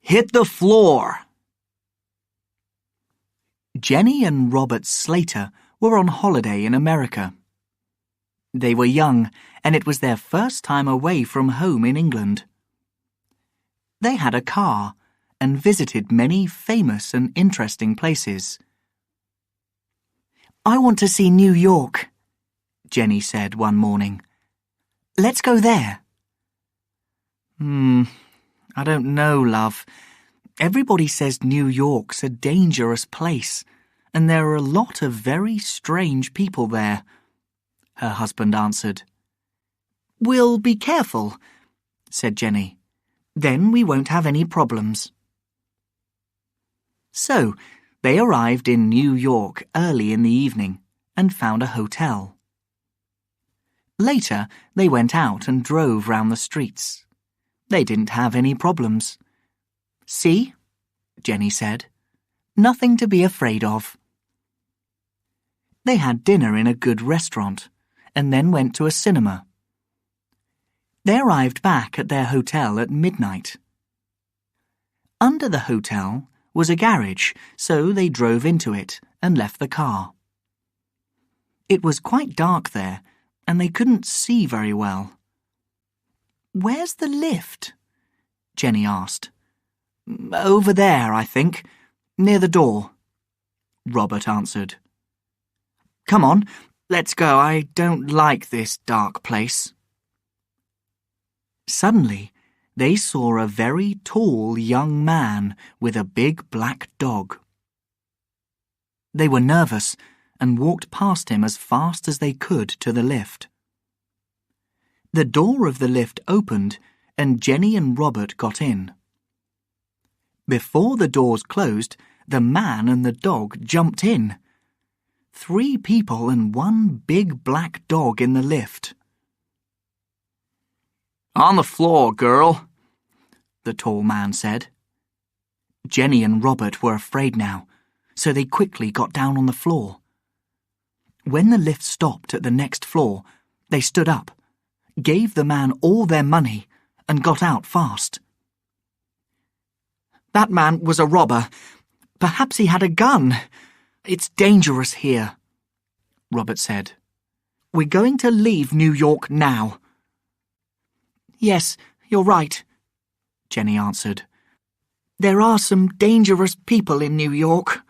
Hit the floor! Jenny and Robert Slater were on holiday in America. They were young, and it was their first time away from home in England. They had a car and visited many famous and interesting places. "I want to see New York," Jenny said one morning. "Let's go there." I don't know, love. Everybody says New York's a dangerous place, and there are a lot of very strange people there," her husband answered. "We'll be careful," said Jenny. "Then we won't have any problems." So, they arrived in New York early in the evening and found a hotel. Later, they went out and drove round the streets. They didn't have any problems. "See?" Jenny said. "Nothing to be afraid of." They had dinner in a good restaurant and then went to a cinema. They arrived back at their hotel at midnight. Under the hotel was a garage, so they drove into it and left the car. It was quite dark there, and they couldn't see very well. "Where's the lift?" Jenny asked. "Over there, I think, near the door," Robert answered. "Come on, let's go. I don't like this dark place." Suddenly, they saw a very tall young man with a big black dog. They were nervous and walked past him as fast as they could to the lift. The door of the lift opened and Jenny and Robert got in. Before the doors closed, the man and the dog jumped in. 3 people and 1 big black dog in the lift. "On the floor, girl," the tall man said. Jenny and Robert were afraid now, so they quickly got down on the floor. When the lift stopped at the next floor, they stood up, gave the man all their money, and got out fast. "That man was a robber. Perhaps he had a gun. It's dangerous here," Robert said. "We're going to leave New York now." "Yes, you're right," Jenny answered. "There are some dangerous people in New York."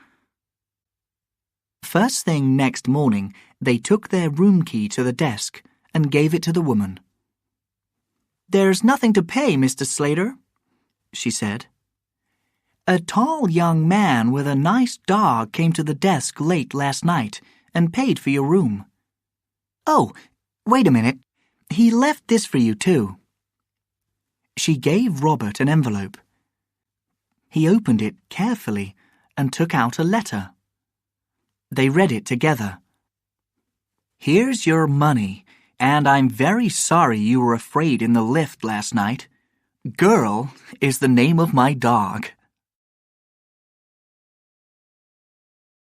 First thing next morning, they took their room key to the desk and gave it to the woman. "There's nothing to pay, Mr. Slater," she said. "A tall young man with a nice dog came to the desk late last night and paid for your room. Oh, wait a minute. He left this for you, too." She gave Robert an envelope. He opened it carefully and took out a letter. They read it together. "Here's your money, and I'm very sorry you were afraid in the lift last night. Girl is the name of my dog."